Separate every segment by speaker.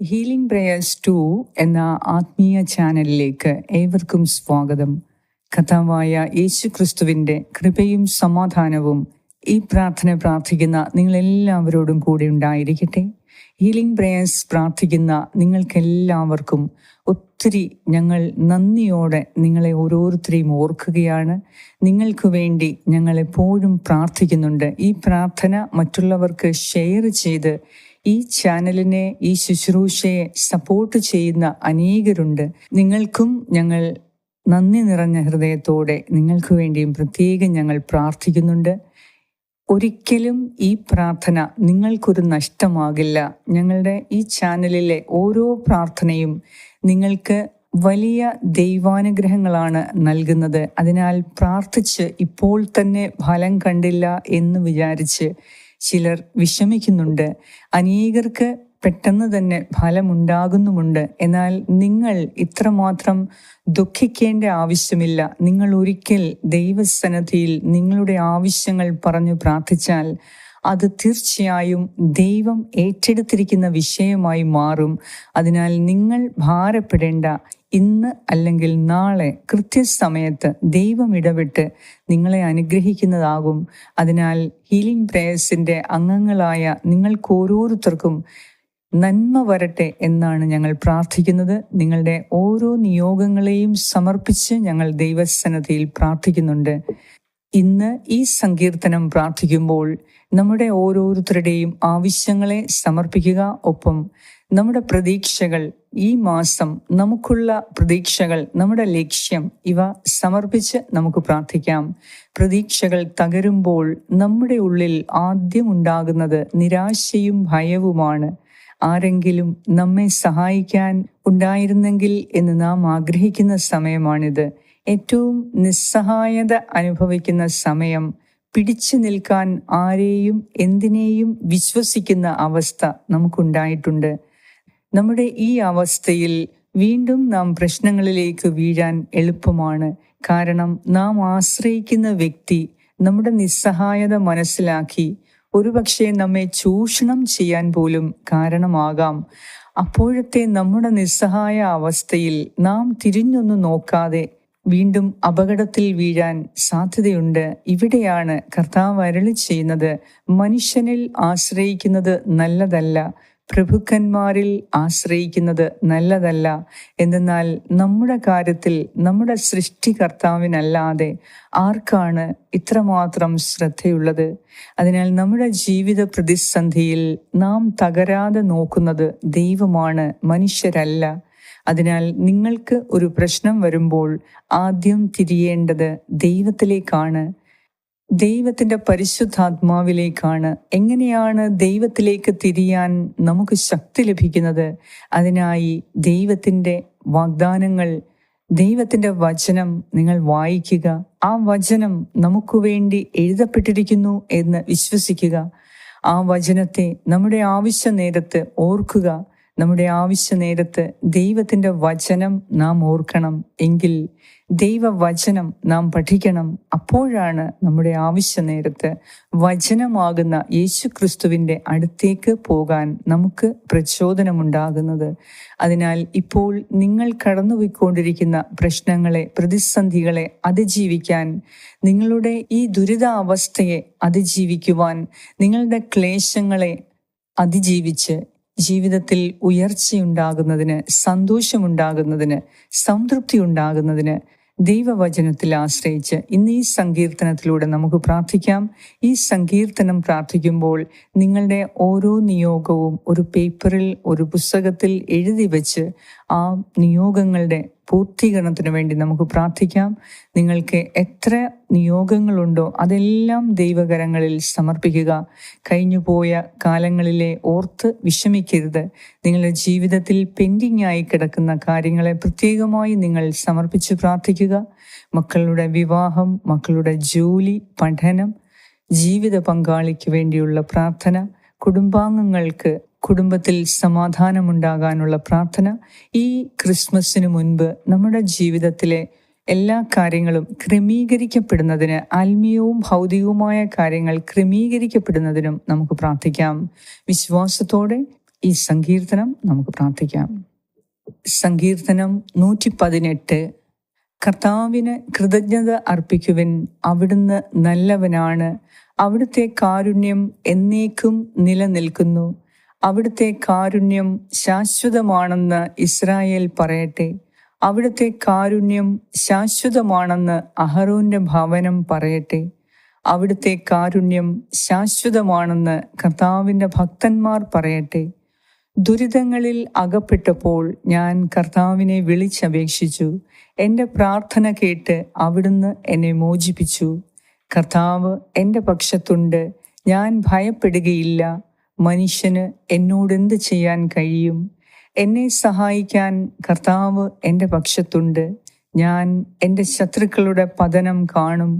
Speaker 1: Healing prayers 2 എന്ന ആത്മീയ ചാനലിലേക്ക് ഏവർക്കും സ്വാഗതം. കർത്താവായ യേശു ക്രിസ്തുവിൻ്റെ കൃപയും സമാധാനവും ഈ പ്രാർത്ഥന പ്രാർത്ഥിക്കുന്ന നിങ്ങളെല്ലാവരോടും കൂടെ ഉണ്ടായിരിക്കട്ടെ. ഹീലിംഗ് പ്രേയേഴ്സ് പ്രാർത്ഥിക്കുന്ന നിങ്ങൾക്കെല്ലാവർക്കും ഒത്തിരി ഞങ്ങൾ നന്ദിയോടെ നിങ്ങളെ ഓരോരുത്തരെയും ഓർക്കുകയാണ്. നിങ്ങൾക്ക് വേണ്ടി ഞങ്ങൾ എപ്പോഴും പ്രാർത്ഥിക്കുന്നുണ്ട്. ഈ പ്രാർത്ഥന മറ്റുള്ളവർക്ക് ഷെയർ ചെയ്ത് ഈ ചാനലിനെ, ഈ ശുശ്രൂഷയെ സപ്പോർട്ട് ചെയ്യുന്ന അനേകരുണ്ട്. നിങ്ങൾക്കും ഞങ്ങൾ നന്ദി നിറഞ്ഞ ഹൃദയത്തോടെ നിങ്ങൾക്ക് വേണ്ടിയും പ്രത്യേകം ഞങ്ങൾ പ്രാർത്ഥിക്കുന്നുണ്ട്. ഒരിക്കലും ഈ പ്രാർത്ഥന നിങ്ങൾക്കൊരു നഷ്ടമാകില്ല. ഞങ്ങളുടെ ഈ ചാനലിലെ ഓരോ പ്രാർത്ഥനയും നിങ്ങൾക്ക് വലിയ ദൈവാനുഗ്രഹങ്ങളാണ് നൽകുന്നത്. അതിനാൽ പ്രാർത്ഥിച്ച് ഇപ്പോൾ തന്നെ ഫലം കണ്ടില്ല എന്ന് വിചാരിച്ച് ചിലർ വിഷമിക്കുന്നുണ്ട്. അനേകർക്ക് പെട്ടെന്ന് തന്നെ ഫലമുണ്ടാകുന്നുമുണ്ട്. എന്നാൽ നിങ്ങൾ ഇത്രമാത്രം ദുഃഖിക്കേണ്ട ആവശ്യമില്ല. നിങ്ങൾ ഒരിക്കൽ ദൈവസന്നിധിയിൽ നിങ്ങളുടെ ആവശ്യങ്ങൾ പറഞ്ഞു പ്രാർത്ഥിച്ചാൽ അത് തീർച്ചയായും ദൈവം ഏറ്റെടുത്തിരിക്കുന്ന വിഷയമായി മാറും. അതിനാൽ നിങ്ങൾ ഭാരപ്പെടേണ്ട. ഇന്ന് അല്ലെങ്കിൽ നാളെ കൃത്യസമയത്ത് ദൈവം ഇടപെട്ട് നിങ്ങളെ അനുഗ്രഹിക്കുന്നതാകും. അതിനാൽ ഹീലിംഗ് പ്രേയേഴ്സിൻ്റെ അംഗങ്ങളായ നിങ്ങൾക്ക് ഓരോരുത്തർക്കും നന്മ വരട്ടെ എന്നാണ് ഞങ്ങൾ പ്രാർത്ഥിക്കുന്നത്. നിങ്ങളുടെ ഓരോ നിയോഗങ്ങളെയും സമർപ്പിച്ച് ഞങ്ങൾ ദൈവസന്നിധിയിൽ പ്രാർത്ഥിക്കുന്നുണ്ട്. ഇന്ന് ഈ സങ്കീർത്തനം പ്രാർത്ഥിക്കുമ്പോൾ നമ്മുടെ ഓരോരുത്തരുടെയും ആവശ്യങ്ങളെ സമർപ്പിക്കുക. ഒപ്പം നമ്മുടെ പ്രതീക്ഷകൾ, ഈ മാസം നമുക്കുള്ള പ്രതീക്ഷകൾ, നമ്മുടെ ലക്ഷ്യം, ഇവ സമർപ്പിച്ച് നമുക്ക് പ്രാർത്ഥിക്കാം. പ്രതീക്ഷകൾ തകരുമ്പോൾ നമ്മുടെ ഉള്ളിൽ ആദ്യം ഉണ്ടാകുന്നത് നിരാശയും ഭയവുമാണ്. ആരെങ്കിലും നമ്മെ സഹായിക്കാൻ ഉണ്ടായിരുന്നെങ്കിൽ എന്ന് നാം ആഗ്രഹിക്കുന്ന സമയമാണിത്. ഏറ്റവും നിസ്സഹായത അനുഭവിക്കുന്ന സമയം. പിടിച്ചു നിൽക്കാൻ ആരെയും എന്തിനേയും വിശ്വസിക്കുന്ന അവസ്ഥ നമുക്കുണ്ടായിട്ടുണ്ട്. നമ്മുടെ ഈ അവസ്ഥയിൽ വീണ്ടും നാം പ്രശ്നങ്ങളിലേക്ക് വീഴാൻ എളുപ്പമാണ്. കാരണം നാം ആശ്രയിക്കുന്ന വ്യക്തി നമ്മുടെ നിസ്സഹായത മനസ്സിലാക്കി ഒരുപക്ഷെ നമ്മെ ചൂഷണം ചെയ്യാൻ പോലും കാരണമാകാം. അപ്പോഴത്തെ നമ്മുടെ നിസ്സഹായ അവസ്ഥയിൽ നാം തിരിഞ്ഞൊന്നു നോക്കാതെ വീണ്ടും അപകടത്തിൽ വീഴാൻ സാധ്യതയുണ്ട്. ഇവിടെയാണ് കർത്താവ് അരുളി ചെയ്യുന്നത്, മനുഷ്യനിൽ ആശ്രയിക്കുന്നത് നല്ലതല്ല, പ്രഭുക്കന്മാരിൽ ആശ്രയിക്കുന്നത് നല്ലതല്ല. എന്തെന്നാൽ നമ്മുടെ കാര്യത്തിൽ നമ്മുടെ സൃഷ്ടികർത്താവിനല്ലാതെ ആർക്കാണ് ഇത്രമാത്രം ശ്രദ്ധയുള്ളത്? അതിനാൽ നമ്മുടെ ജീവിത പ്രതിസന്ധിയിൽ നാം തകരാതെ നോക്കുന്നത് ദൈവമാണ്, മനുഷ്യരല്ല. അതിനാൽ നിങ്ങൾക്ക് ഒരു പ്രശ്നം വരുമ്പോൾ ആദ്യം തിരിയേണ്ടത് ദൈവത്തിലേക്കാണ്, ദൈവത്തിൻ്റെ പരിശുദ്ധാത്മാവിലേക്കാണ്. എങ്ങനെയാണ് ദൈവത്തിലേക്ക് തിരിയാൻ നമുക്ക് ശക്തി ലഭിക്കുന്നത്? അതിനായി ദൈവത്തിൻ്റെ വാഗ്ദാനങ്ങൾ, ദൈവത്തിൻ്റെ വചനം നിങ്ങൾ വായിക്കുക. ആ വചനം നമുക്ക് വേണ്ടി എഴുതപ്പെട്ടിരിക്കുന്നു എന്ന് വിശ്വസിക്കുക. ആ വചനത്തെ നമ്മുടെ ആവശ്യ നേരത്ത് ഓർക്കുക. നമ്മുടെ ആവശ്യ നേരത്ത് ദൈവത്തിൻ്റെ വചനം നാം ഓർക്കണം. എങ്കിൽ ദൈവവചനം നാം പഠിക്കണം. അപ്പോഴാണ് നമ്മുടെ ആവശ്യ നേരത്ത് വചനമാകുന്ന യേശു ക്രിസ്തുവിൻ്റെ അടുത്തേക്ക് പോകാൻ നമുക്ക് പ്രചോദനമുണ്ടാകുന്നത്. അതിനാൽ ഇപ്പോൾ നിങ്ങൾ കടന്നുപോയിക്കൊണ്ടിരിക്കുന്ന പ്രശ്നങ്ങളെ, പ്രതിസന്ധികളെ അതിജീവിക്കാൻ, നിങ്ങളുടെ ഈ ദുരിതാവസ്ഥയെ അതിജീവിക്കുവാൻ, നിങ്ങളുടെ ക്ലേശങ്ങളെ അതിജീവിച്ച് ജീവിതത്തിൽ ഉയർച്ചയുണ്ടാകുന്നതിന്, സന്തോഷമുണ്ടാകുന്നതിന്, സംതൃപ്തി ഉണ്ടാകുന്നതിന് ദൈവവചനത്തിൽ ആശ്രയിച്ച് ഇന്ന് ഈ സങ്കീർത്തനത്തിലൂടെ നമുക്ക് പ്രാർത്ഥിക്കാം. ഈ സങ്കീർത്തനം പ്രാർത്ഥിക്കുമ്പോൾ നിങ്ങളുടെ ഓരോ നിയോഗവും ഒരു പേപ്പറിൽ, ഒരു പുസ്തകത്തിൽ എഴുതി വെച്ച് ആ നിയോഗങ്ങളുടെ പൂർത്തീകരണത്തിന് വേണ്ടി നമുക്ക് പ്രാർത്ഥിക്കാം. നിങ്ങൾക്ക് എത്ര നിയോഗങ്ങളുണ്ടോ അതെല്ലാം ദൈവകരങ്ങളിൽ സമർപ്പിക്കുക. കഴിഞ്ഞുപോയ കാലങ്ങളിലെ ഓർത്ത് വിഷമിക്കരുത്. നിങ്ങളുടെ ജീവിതത്തിൽ പെൻഡിങ് ആയി കിടക്കുന്ന കാര്യങ്ങളെ പ്രത്യേകമായി നിങ്ങൾ സമർപ്പിച്ച് പ്രാർത്ഥിക്കുക. മക്കളുടെ വിവാഹം, മക്കളുടെ ജോലി, പഠനം, ജീവിത പങ്കാളിക്ക് വേണ്ടിയുള്ള പ്രാർത്ഥന, കുടുംബാംഗങ്ങൾക്ക് കുടുംബത്തിൽ സമാധാനമുണ്ടാകാനുള്ള പ്രാർത്ഥന. ഈ ക്രിസ്മസിന് മുൻപ് നമ്മുടെ ജീവിതത്തിലെ എല്ലാ കാര്യങ്ങളും ക്രമീകരിക്കപ്പെടുന്നതിന്, ആത്മീയവും ഭൗതികവുമായ കാര്യങ്ങൾ ക്രമീകരിക്കപ്പെടുന്നതിനും നമുക്ക് പ്രാർത്ഥിക്കാം. വിശ്വാസത്തോടെ ഈ സങ്കീർത്തനം നമുക്ക് പ്രാർത്ഥിക്കാം. സങ്കീർത്തനം 118. കർത്താവിന് കൃതജ്ഞത അർപ്പിക്കുവിൻ, അവിടുന്ന് നല്ലവനാണ്. അവിടുത്തെ കാരുണ്യം എന്നേക്കും നിലനിൽക്കുന്നു. അവിടുത്തെ കാരുണ്യം ശാശ്വതമാണെന്ന് ഇസ്രായേൽ പറയട്ടെ. അവിടുത്തെ കാരുണ്യം ശാശ്വതമാണെന്ന് അഹരോന്റെ ഭവനം പറയട്ടെ. അവിടുത്തെ കാരുണ്യം ശാശ്വതമാണെന്ന് കർത്താവിൻ്റെ ഭക്തന്മാർ പറയട്ടെ. ദുരിതങ്ങളിൽ അകപ്പെട്ടപ്പോൾ ഞാൻ കർത്താവിനെ വിളിച്ചപേക്ഷിച്ചു. എൻ്റെ പ്രാർത്ഥന കേട്ട് അവിടുന്ന് എന്നെ മോചിപ്പിച്ചു. കർത്താവ് എൻ്റെ പക്ഷത്തുണ്ട്, ഞാൻ ഭയപ്പെടുകയില്ല. മനുഷ്യന് എന്നോടെന്ത് ചെയ്യാൻ കഴിയും? എന്നെ സഹായിക്കാൻ കർത്താവ് എൻ്റെ പക്ഷത്തുണ്ട്. ഞാൻ എൻ്റെ ശത്രുക്കളുടെ പതനം കാണും.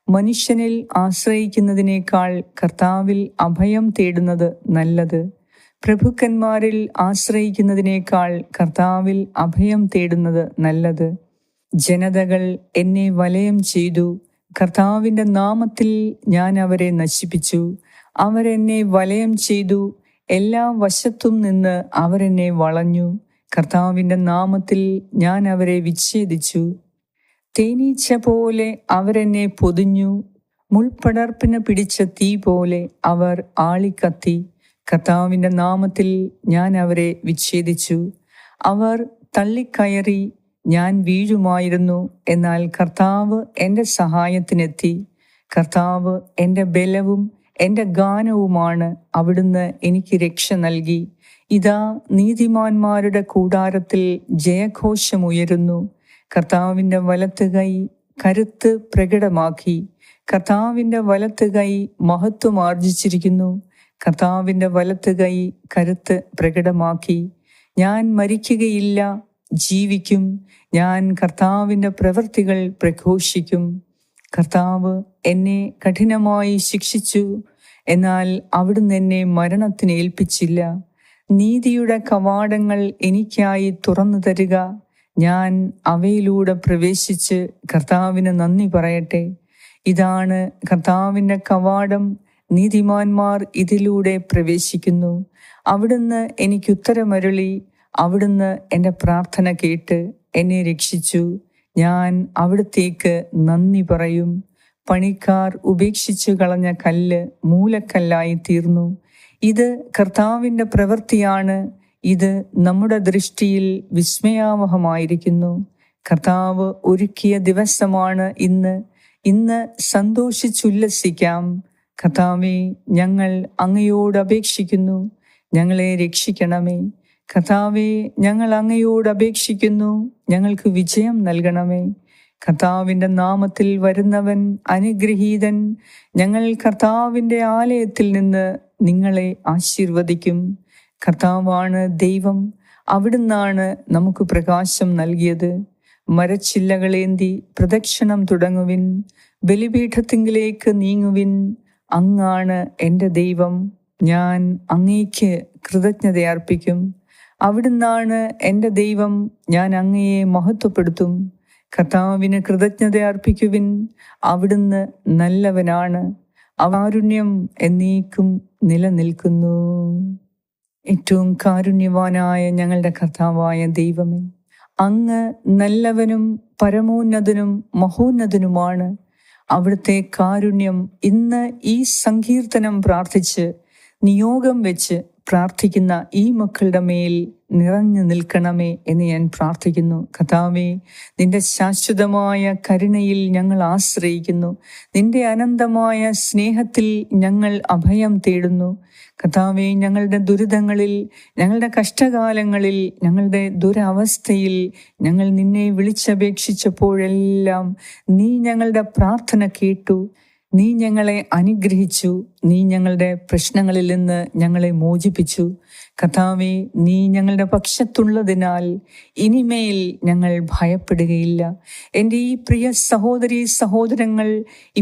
Speaker 1: മനുഷ്യനിൽ ആശ്രയിക്കുന്നതിനേക്കാൾ കർത്താവിൽ അഭയം തേടുന്നത് നല്ലത്. പ്രഭുക്കന്മാരിൽ ആശ്രയിക്കുന്നതിനേക്കാൾ കർത്താവിൽ അഭയം തേടുന്നത് നല്ലത്. ജനതകൾ എന്നെ വലയം ചെയ്തു. കർത്താവിൻ്റെ നാമത്തിൽ ഞാൻ അവരെ നശിപ്പിച്ചു. അവരെന്നെ വലയം ചെയ്തു. എല്ലാ വശത്തും നിന്ന് അവരെന്നെ വളഞ്ഞു. കർത്താവിൻ്റെ നാമത്തിൽ ഞാൻ അവരെ വിച്ഛേദിച്ചു. തേനീച്ച പോലെ അവരെന്നെ പൊതിഞ്ഞു. മുൾപടർപ്പിന് പിടിച്ച തീ പോലെ അവർ ആളിക്കത്തി. കർത്താവിൻ്റെ നാമത്തിൽ ഞാൻ അവരെ വിച്ഛേദിച്ചു. അവർ തള്ളിക്കയറി, ഞാൻ വീഴുമായിരുന്നു. എന്നാൽ കർത്താവ് എൻ്റെ സഹായത്തിനെത്തി. കർത്താവ് എൻ്റെ ബലവും എൻ്റെ ഗാനവുമാണ്. അവിടുന്ന് എനിക്ക് രക്ഷ നൽകി. ഇതാ, നീതിമാന്മാരുടെ കൂടാരത്തിൽ ജയഘോഷമുയരുന്നു. കർത്താവിൻ്റെ വലത്തുകൈ കരുത്ത് പ്രകടമാക്കി. കർത്താവിൻ്റെ വലത്തുകൈ മഹത്വം ആർജിച്ചിരിക്കുന്നു. കർത്താവിൻ്റെ വലത്തുകൈ കരുത്ത് പ്രകടമാക്കി. ഞാൻ മരിക്കുകയില്ല, ജീവിക്കും. ഞാൻ കർത്താവിൻ്റെ പ്രവൃത്തികൾ പ്രഘോഷിക്കും. കർത്താവ് എന്നെ കഠിനമായി ശിക്ഷിച്ചു, എന്നാൽ അവിടുന്ന് എന്നെ മരണത്തിന് ഏൽപ്പിച്ചില്ല. നീതിയുടെ കവാടങ്ങൾ എനിക്കായി തുറന്നു തരിക. ഞാൻ അവയിലൂടെ പ്രവേശിച്ച് കർത്താവിന് നന്ദി പറയട്ടെ. ഇതാണ് കർത്താവിൻ്റെ കവാടം, നീതിമാന്മാർ ഇതിലൂടെ പ്രവേശിക്കുന്നു. അവിടുന്ന് എനിക്കുത്തരമരുളി. അവിടുന്ന് എൻ്റെ പ്രാർത്ഥന കേട്ട് എന്നെ രക്ഷിച്ചു. ഞാൻ അവിടുത്തേക്ക് നന്ദി പറയും. പണിക്കാർ ഉപേക്ഷിച്ചു കളഞ്ഞ കല്ല് മൂലക്കല്ലായി തീർന്നു. ഇത് കർത്താവിൻ്റെ പ്രവൃത്തിയാണ്. ഇത് നമ്മുടെ ദൃഷ്ടിയിൽ വിസ്മയാവഹമായിരിക്കുന്നു. കർത്താവ് ഒരുക്കിയ ദിവസമാണ് ഇന്ന്. ഇന്ന് സന്തോഷിച്ചുല്ലസിക്കാം. കർത്താവേ, ഞങ്ങൾ അങ്ങയോട് അപേക്ഷിക്കുന്നു, ഞങ്ങളെ രക്ഷിക്കണമേ. കർത്താവേ, ഞങ്ങൾ അങ്ങയോട് അപേക്ഷിക്കുന്നു, ഞങ്ങൾക്ക് വിജയം നൽകണമേ. കർത്താവിൻ്റെ നാമത്തിൽ വരുന്നവൻ അനുഗ്രഹീതൻ. ഞങ്ങൾ കർത്താവിൻ്റെ ആലയത്തിൽ നിന്ന് നിങ്ങളെ ആശീർവദിക്കും. കർത്താവാണ് ദൈവം, അവിടുന്നാണ് നമുക്ക് പ്രകാശം നൽകിയത്. മരച്ചില്ലകളേന്തി പ്രദക്ഷിണം തുടങ്ങുവിൻ, ബലിപീഠത്തിങ്കിലേക്ക് നീങ്ങുവിൻ. അങ്ങാണ് എൻ്റെ ദൈവം, ഞാൻ അങ്ങേക്ക് കൃതജ്ഞത അർപ്പിക്കും. അവിടുന്നാണ് എൻ്റെ ദൈവം, ഞാൻ അങ്ങയെ മഹത്വപ്പെടുത്തും. കർത്താവിന് കൃതജ്ഞത അർപ്പിക്കുവിൻ, അവിടുന്ന് നല്ലവനാണ്. കാരുണ്യം എന്നേക്കും നിലനിൽക്കുന്നു. ഏറ്റവും കാരുണ്യവാനായ ഞങ്ങളുടെ കർത്താവായ ദൈവമേ, അങ്ങ് നല്ലവനും പരമോന്നതനും മഹോന്നതനുമാണ്. അവിടുത്തെ കാരുണ്യം ഇന്ന് ഈ സങ്കീർത്തനം പ്രാർത്ഥിച്ച് നിയോഗം വെച്ച് പ്രാർത്ഥിക്കുന്ന ഈ മക്കളുടെ മേൽ നിറഞ്ഞു നിൽക്കണമേ എന്ന് ഞാൻ പ്രാർത്ഥിക്കുന്നു. കർത്താവേ, നിന്റെ ശാശ്വതമായ കരുണയിൽ ഞങ്ങൾ ആശ്രയിക്കുന്നു. നിന്റെ അനന്തമായ സ്നേഹത്തിൽ ഞങ്ങൾ അഭയം തേടുന്നു. കർത്താവേ, ഞങ്ങളുടെ ദുരിതങ്ങളിൽ, ഞങ്ങളുടെ കഷ്ടകാലങ്ങളിൽ, ഞങ്ങളുടെ ദുരവസ്ഥയിൽ ഞങ്ങൾ നിന്നെ വിളിച്ചപേക്ഷിച്ചപ്പോഴെല്ലാം നീ ഞങ്ങളുടെ പ്രാർത്ഥന കേട്ടു. നീ ഞങ്ങളെ അനുഗ്രഹിച്ചു. നീ ഞങ്ങളുടെ പ്രശ്നങ്ങളിൽ നിന്ന് ഞങ്ങളെ മോചിപ്പിച്ചു. കർത്താവേ, നീ ഞങ്ങളുടെ പക്ഷത്തുള്ളതിനാൽ ഇനിമേൽ ഞങ്ങൾ ഭയപ്പെടുകയില്ല. എൻ്റെ ഈ പ്രിയ സഹോദരീ സഹോദരങ്ങൾ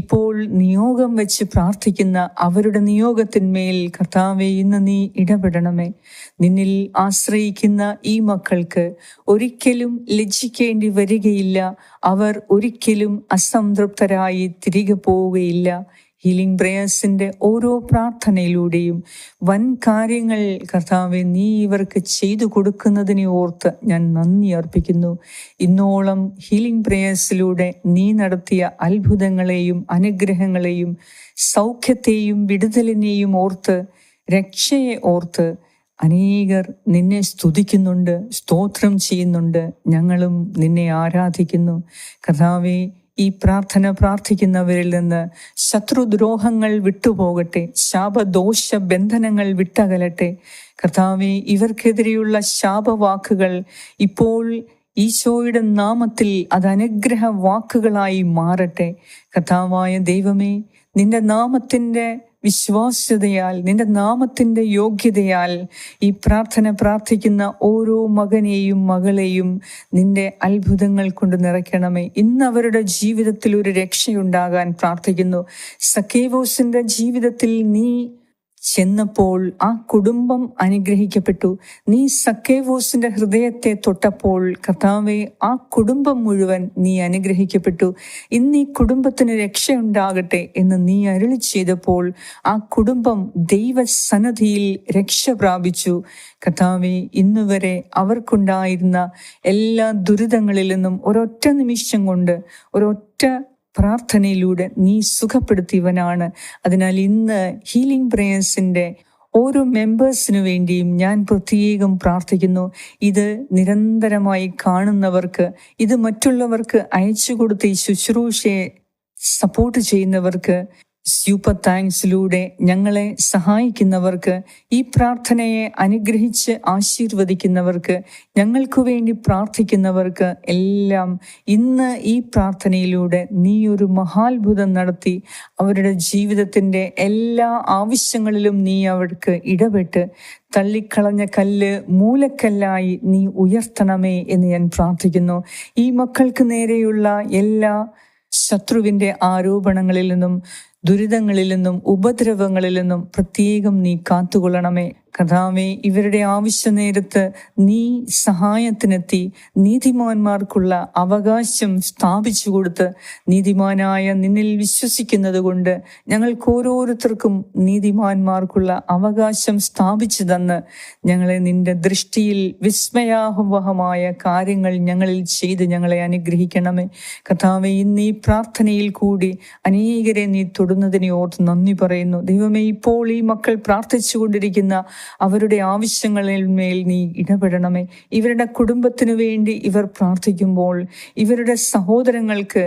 Speaker 1: ഇപ്പോൾ നിയോഗം വെച്ച് പ്രാർത്ഥിക്കുന്ന അവരുടെ നിയോഗത്തിന്മേൽ കർത്താവേ, ഇന്ന് നീ ഇടപെടണമേ. നിന്നിൽ ആശ്രയിക്കുന്ന ഈ മക്കൾക്ക് ഒരിക്കലും ലജ്ജിക്കേണ്ടി വരികയില്ല. അവർ ഒരിക്കലും അസംതൃപ്തരായി തിരികെ പോവുകയില്ല. ഹീലിംഗ് പ്രേയേഴ്സിൻ്റെ ഓരോ പ്രാർത്ഥനയിലൂടെയും വൻ കാര്യങ്ങൾ കർത്താവെ നീ ഇവർക്ക് ചെയ്തു കൊടുക്കുന്നതിനെ ഓർത്ത് ഞാൻ നന്ദി അർപ്പിക്കുന്നു. ഇന്നോളം ഹീലിംഗ് പ്രേയേഴ്സിലൂടെ നീ നടത്തിയ അത്ഭുതങ്ങളെയും അനുഗ്രഹങ്ങളെയും സൗഖ്യത്തെയും വിടുതലിനെയും ഓർത്ത്, രക്ഷയെ ഓർത്ത് അനേകർ നിന്നെ സ്തുതിക്കുന്നുണ്ട്, സ്തോത്രം ചെയ്യുന്നുണ്ട്. ഞങ്ങളും നിന്നെ ആരാധിക്കുന്നു. കർത്താവേ, ഈ പ്രാർത്ഥന പ്രാർത്ഥിക്കുന്നവരിൽ നിന്ന് ശത്രുദ്രോഹങ്ങൾ വിട്ടുപോകട്ടെ, ശാപദോഷ ബന്ധനങ്ങൾ വിട്ടകലട്ടെ. കർത്താവേ, ഇവർക്കെതിരെയുള്ള ശാപവാക്കുകൾ ഇപ്പോൾ ഈശോയുടെ നാമത്തിൽ അത് അനുഗ്രഹ വാക്കുകളായി മാറട്ടെ. കർത്താവായ ദൈവമേ, നിന്റെ നാമത്തിൻ്റെ വിശ്വാസ്യതയാൽ, നിന്റെ നാമത്തിൻ്റെ യോഗ്യതയാൽ ഈ പ്രാർത്ഥന പ്രാർത്ഥിക്കുന്ന ഓരോ മകനെയും മകളെയും നിന്റെ അത്ഭുതങ്ങൾ കൊണ്ട് നിറയ്ക്കണമേ. ഇന്ന് അവരുടെ ജീവിതത്തിൽ ഒരു രക്ഷയുണ്ടാകാൻ പ്രാർത്ഥിക്കുന്നു. സക്കേവോസിൻ്റെ ജീവിതത്തിൽ നീ ചെന്നപ്പോൾ ആ കുടുംബം അനുഗ്രഹിക്കപ്പെട്ടു. നീ സക്കേവോസിന്റെ ഹൃദയത്തെ തൊട്ടപ്പോൾ കർത്താവേ, ആ കുടുംബം മുഴുവൻ നീ അനുഗ്രഹിക്കപ്പെട്ടു. ഇന്ന് ഈ കുടുംബത്തിന് രക്ഷയുണ്ടാകട്ടെ എന്ന് നീ അരുളി ചെയ്തപ്പോൾ ആ കുടുംബം ദൈവസന്നിധിയിൽ രക്ഷ പ്രാപിച്ചു. കർത്താവേ, ഇന്നുവരെ അവർക്കുണ്ടായിരുന്ന എല്ലാ ദുരിതങ്ങളിൽ നിന്നും ഒരൊറ്റ നിമിഷം കൊണ്ട്, ഒരൊറ്റ പ്രാർത്ഥനയിലൂടെ നീ സുഖപ്പെടുത്തിയവനാണ്. അതിനാൽ ഇന്ന് ഹീലിംഗ് പ്രേയേഴ്സിൻ്റെ ഓരോ മെമ്പേഴ്സിനു വേണ്ടിയും ഞാൻ പ്രത്യേകം പ്രാർത്ഥിക്കുന്നു. ഇത് നിരന്തരമായി കാണുന്നവർക്ക്, ഇത് മറ്റുള്ളവർക്ക് അയച്ചു കൊടുത്ത് ഈ ശുശ്രൂഷയെ സപ്പോർട്ട് ചെയ്യുന്നവർക്ക്, സൂപ്പർ താങ്ക്സിലൂടെ ഞങ്ങളെ സഹായിക്കുന്നവർക്ക്, ഈ പ്രാർത്ഥനയെ അനുഗ്രഹിച്ച് ആശീർവദിക്കുന്നവർക്ക്, ഞങ്ങൾക്ക് വേണ്ടി പ്രാർത്ഥിക്കുന്നവർക്ക് എല്ലാം ഇന്ന് ഈ പ്രാർത്ഥനയിലൂടെ നീ ഒരു മഹാത്ഭുതം നടത്തി അവരുടെ ജീവിതത്തിൻ്റെ എല്ലാ ആവശ്യങ്ങളിലും നീ അവർക്ക് ഇടപെട്ട് തള്ളിക്കളഞ്ഞ കല്ല് മൂലക്കല്ലായി നീ ഉയർത്തണമേ എന്ന് ഞാൻ പ്രാർത്ഥിക്കുന്നു. ഈ മക്കൾക്ക് നേരെയുള്ള എല്ലാ ശത്രുവിൻ്റെ ആരോപണങ്ങളിൽ നിന്നും, ദുരിതങ്ങളിൽ നിന്നും, ഉപദ്രവങ്ങളിൽ നിന്നും പ്രത്യേകം നീ കാത്തുകൊള്ളണമേ. കർത്താവേ, ഇവരുടെ ആവശ്യ നേരത്ത് നീ സഹായത്തിനെത്തി നീതിമാന്മാർക്കുള്ള അവകാശം സ്ഥാപിച്ചു കൊടുത്ത്, നീതിമാനായ നിന്നിൽ വിശ്വസിക്കുന്നത് കൊണ്ട് ഞങ്ങൾക്ക് ഓരോരുത്തർക്കും നീതിമാന്മാർക്കുള്ള അവകാശം സ്ഥാപിച്ചു തന്ന് ഞങ്ങളെ നിന്റെ ദൃഷ്ടിയിൽ വിസ്മയാവഹമായ കാര്യങ്ങൾ ഞങ്ങളിൽ ചെയ്ത് ഞങ്ങളെ അനുഗ്രഹിക്കണമേ. കർത്താവേ, ഇന്ന് ഈ പ്രാർത്ഥനയിൽ കൂടി അനേകരെ നീ തൊടുന്നതിനെ ഓർത്ത് നന്ദി പറയുന്നു. ദൈവമേ, ഇപ്പോൾ ഈ മക്കൾ പ്രാർത്ഥിച്ചു കൊണ്ടിരിക്കുന്ന അവരുടെ ആവശ്യങ്ങളിൽ മേൽ നീ ഇടപെടണമേ. ഇവരുടെ കുടുംബത്തിനു വേണ്ടി ഇവർ പ്രാർത്ഥിക്കുമ്പോൾ, ഇവരുടെ സഹോദരങ്ങൾക്ക്,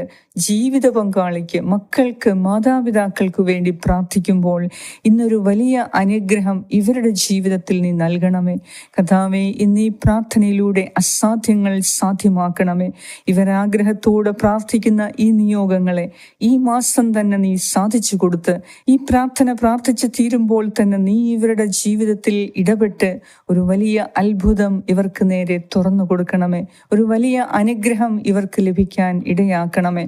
Speaker 1: ജീവിത പങ്കാളിക്ക്, മക്കൾക്ക്, മാതാപിതാക്കൾക്ക് വേണ്ടി പ്രാർത്ഥിക്കുമ്പോൾ ഇന്നൊരു വലിയ അനുഗ്രഹം ഇവരുടെ ജീവിതത്തിൽ നീ നൽകണമേ. കർത്താവേ, ഇന്ന് ഈ പ്രാർത്ഥനയിലൂടെ അസാധ്യങ്ങൾ സാധ്യമാക്കണമേ. ഇവരാഗ്രഹത്തോടെ പ്രാർത്ഥിക്കുന്ന ഈ നിയോഗങ്ങളെ ഈ മാസം തന്നെ നീ സാധിച്ചു കൊടുത്ത്, ഈ പ്രാർത്ഥന പ്രാർത്ഥിച്ച് തീരുമ്പോൾ തന്നെ നീ ഇവരുടെ ജീവിതത്തിൽ ഇടപെട്ട് ഒരു വലിയ അത്ഭുതം ഇവർക്ക് നേരെ തുറന്നു കൊടുക്കണമേ. ഒരു വലിയ അനുഗ്രഹം ഇവർക്ക് ലഭിക്കാൻ ഇടയാക്കണമേ.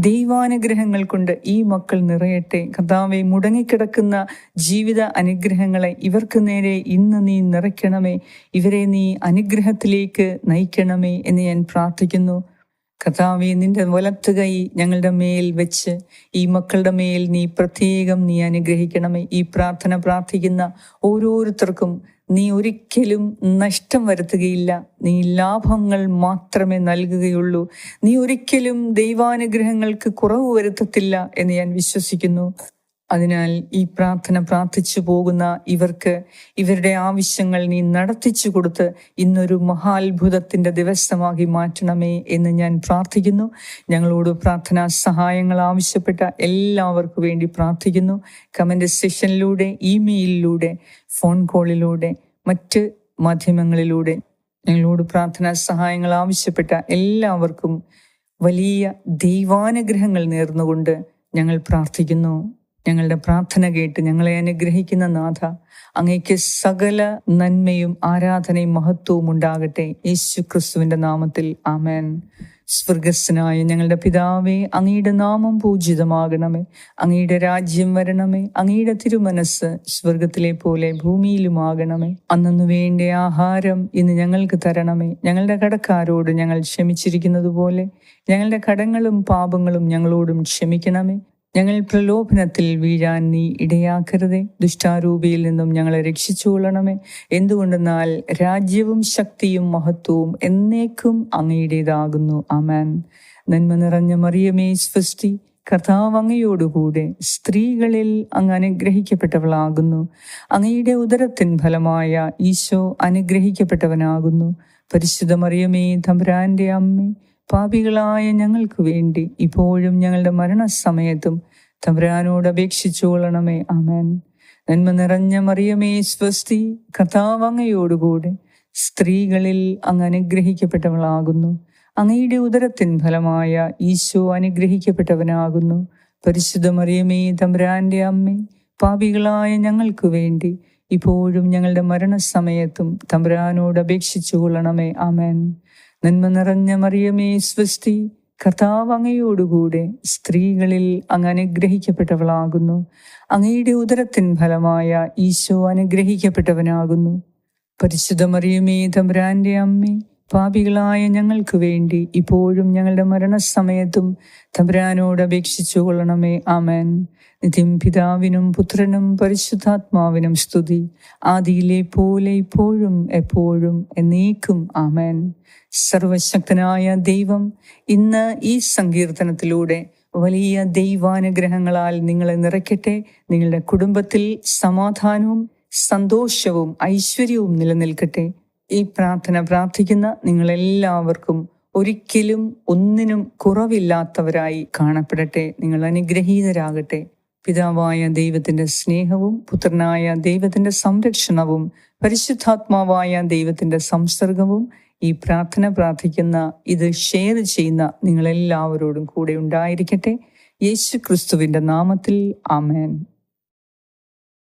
Speaker 1: ദൈവാനുഗ്രഹങ്ങൾ കൊണ്ട് ഈ മക്കൾ നിറയട്ടെ. കർത്താവേ, മുടങ്ങിക്കിടക്കുന്ന ജീവിത അനുഗ്രഹങ്ങളെ ഇവർക്ക് നേരെ ഇന്ന് നീ നിറയ്ക്കണമേ. ഇവരെ നീ അനുഗ്രഹത്തിലേക്ക് നയിക്കണമേ എന്ന് ഞാൻ പ്രാർത്ഥിക്കുന്നു. കർത്താവേ, നിന്റെ വലത്ത് കൈ ഞങ്ങളുടെ മേൽ വെച്ച് ഈ മക്കളുടെ മേൽ നീ പ്രത്യേകം നീ അനുഗ്രഹിക്കണമേ. ഈ പ്രാർത്ഥന പ്രാർത്ഥിക്കുന്ന ഓരോരുത്തർക്കും നീ ഒരിക്കലും നഷ്ടം വരുത്തുകയില്ല. നീ ലാഭങ്ങൾ മാത്രമേ നൽകുകയുള്ളൂ. നീ ഒരിക്കലും ദൈവാനുഗ്രഹങ്ങൾക്ക് കുറവ് വരുത്തത്തില്ല എന്ന് ഞാൻ വിശ്വസിക്കുന്നു. അതിനാൽ ഈ പ്രാർത്ഥന പ്രാർത്ഥിച്ചു പോകുന്ന ഇവർക്ക് ഇവരുടെ ആവശ്യങ്ങൾ നീ നടത്തിച്ചു കൊടുത്ത് ഇന്നൊരു മഹാത്ഭുതത്തിൻ്റെ ദിവസമാക്കി മാറ്റണമേ എന്ന് ഞാൻ പ്രാർത്ഥിക്കുന്നു. ഞങ്ങളോട് പ്രാർത്ഥനാ സഹായങ്ങൾ ആവശ്യപ്പെട്ട എല്ലാവർക്കും വേണ്ടി പ്രാർത്ഥിക്കുന്നു. കമൻറ്റ് സെഷനിലൂടെ, ഇമെയിലിലൂടെ, ഫോൺ കോളിലൂടെ, മറ്റ് മാധ്യമങ്ങളിലൂടെ ഞങ്ങളോട് പ്രാർത്ഥനാ സഹായങ്ങൾ ആവശ്യപ്പെട്ട എല്ലാവർക്കും വലിയ ദൈവാനുഗ്രഹങ്ങൾ നേർന്നുകൊണ്ട് ഞങ്ങൾ പ്രാർത്ഥിക്കുന്നു. ഞങ്ങളുടെ പ്രാർത്ഥന കേട്ട് ഞങ്ങളെ അനുഗ്രഹിക്കുന്ന നാഥ, അങ്ങേക്ക് സകല നന്മയും ആരാധനയും മഹത്വവും ഉണ്ടാകട്ടെ. യേശു ക്രിസ്തുവിന്റെ നാമത്തിൽ ആമേൻ. സ്വർഗസ്ഥനായ ഞങ്ങളുടെ പിതാവേ, അങ്ങയുടെ നാമം പൂജിതമാകണമേ. അങ്ങയുടെ രാജ്യം വരണമേ. അങ്ങയുടെ തിരുമനസ് സ്വർഗത്തിലെ പോലെ ഭൂമിയിലുമാകണമേ. അന്നു വേണ്ട ആഹാരം ഇന്ന് ഞങ്ങൾക്ക് തരണമേ. ഞങ്ങളുടെ കടക്കാരോട് ഞങ്ങൾ ക്ഷമിച്ചിരിക്കുന്നത് പോലെ ഞങ്ങളുടെ കടങ്ങളും പാപങ്ങളും ഞങ്ങളോടും ക്ഷമിക്കണമേ. ഞങ്ങൾ പ്രലോഭനത്തിൽ വീഴാൻ നീ ഇടയാക്കരുതേ. ദുഷ്ടാരൂപിയിൽ നിന്നും ഞങ്ങളെ രക്ഷിച്ചുകൊള്ളണമേ. എന്തുകൊണ്ടെന്നാൽ രാജ്യവും ശക്തിയും മഹത്വവും എന്നേക്കും അങ്ങയുടേതാകുന്നു. ആമേൻ. നന്മ നിറഞ്ഞ മറിയമേ സ്വസ്തി, കർത്താവ് അങ്ങയോടുകൂടെ സ്ത്രീകളിൽ അങ്ങ് അനുഗ്രഹിക്കപ്പെട്ടവളാകുന്നു. അങ്ങയുടെ ഉദരത്തിൻ ഫലമായ ഈശോ അനുഗ്രഹിക്കപ്പെട്ടവനാകുന്നു. പരിശുദ്ധ മറിയമേ തമ്പുരാന്റെ അമ്മേ, പാപികളായ ഞങ്ങൾക്ക് വേണ്ടി ഇപ്പോഴും ഞങ്ങളുടെ മരണസമയത്തും തമ്പുരാനോട് അപേക്ഷിച്ചുകൊള്ളണമേ. ആമേൻ. നന്മ നിറഞ്ഞ മറിയമേ സ്വസ്തി, കർത്താവ് അങ്ങയോടുകൂടെ സ്ത്രീകളിൽ അങ്ങ് അനുഗ്രഹിക്കപ്പെട്ടവളാകുന്നു. അങ്ങയുടെ ഉദരത്തിൻ ഫലമായ ഈശോ അനുഗ്രഹിക്കപ്പെട്ടവനാകുന്നു. പരിശുദ്ധ മറിയമേ തമ്പുരാന്റെ അമ്മേ, പാപികളായ ഞങ്ങൾക്ക് വേണ്ടി ഇപ്പോഴും ഞങ്ങളുടെ മരണസമയത്തും തമ്പുരാനോട് അപേക്ഷിച്ചുകൊള്ളണമേ. ആമേൻ. നന്മ നിറഞ്ഞ മറിയമേ സ്വസ്തി, കർത്താവ് അങ്ങയോടുകൂടെ സ്ത്രീകളിൽ അങ്ങ് അനുഗ്രഹിക്കപ്പെട്ടവളാകുന്നു. അങ്ങയുടെ ഉദരത്തിൻ ഫലമായ ഈശോ അനുഗ്രഹിക്കപ്പെട്ടവനാകുന്നു. പരിശുദ്ധ മറിയമേ തമ്പുരാന്റെ അമ്മേ, പാപികളായ ഞങ്ങൾക്ക് വേണ്ടി ഇപ്പോഴും ഞങ്ങളുടെ മരണസമയത്തും തമ്പുരാനോട് അപേക്ഷിച്ചുകൊള്ളണമേ. ആമേൻ. നിത്യം പിതാവിനും പുത്രനും പരിശുദ്ധാത്മാവിനും സ്തുതി, ആദിയിലെ പോലെ ഇപ്പോഴും എപ്പോഴും എന്നേക്കും. ആമേൻ. സർവശക്തനായ ദൈവം ഇന്ന് ഈ സങ്കീർത്തനത്തിലൂടെ വലിയ ദൈവാനുഗ്രഹങ്ങളാൽ നിങ്ങളെ നിറയ്ക്കട്ടെ. നിങ്ങളുടെ കുടുംബത്തിൽ സമാധാനവും സന്തോഷവും ഐശ്വര്യവും നിലനിൽക്കട്ടെ. ഈ പ്രാർത്ഥന പ്രാർത്ഥിക്കുന്ന നിങ്ങളെല്ലാവർക്കും ഒരിക്കലും ഒന്നിനും കുറവില്ലാത്തവരായി കാണപ്പെടട്ടെ. നിങ്ങൾ അനുഗ്രഹീതരാകട്ടെ. പിതാവായ ദൈവത്തിന്റെ സ്നേഹവും പുത്രനായ ദൈവത്തിന്റെ സംരക്ഷണവും പരിശുദ്ധാത്മാവായ ദൈവത്തിന്റെ സംസർഗവും ഈ പ്രാർത്ഥന പ്രാർത്ഥിക്കുന്ന, ഇത് ഷെയർ ചെയ്യുന്ന നിങ്ങളെല്ലാവരോടും കൂടെ ഉണ്ടായിരിക്കട്ടെ. യേശു ക്രിസ്തുവിന്റെ നാമത്തിൽ ആമേൻ.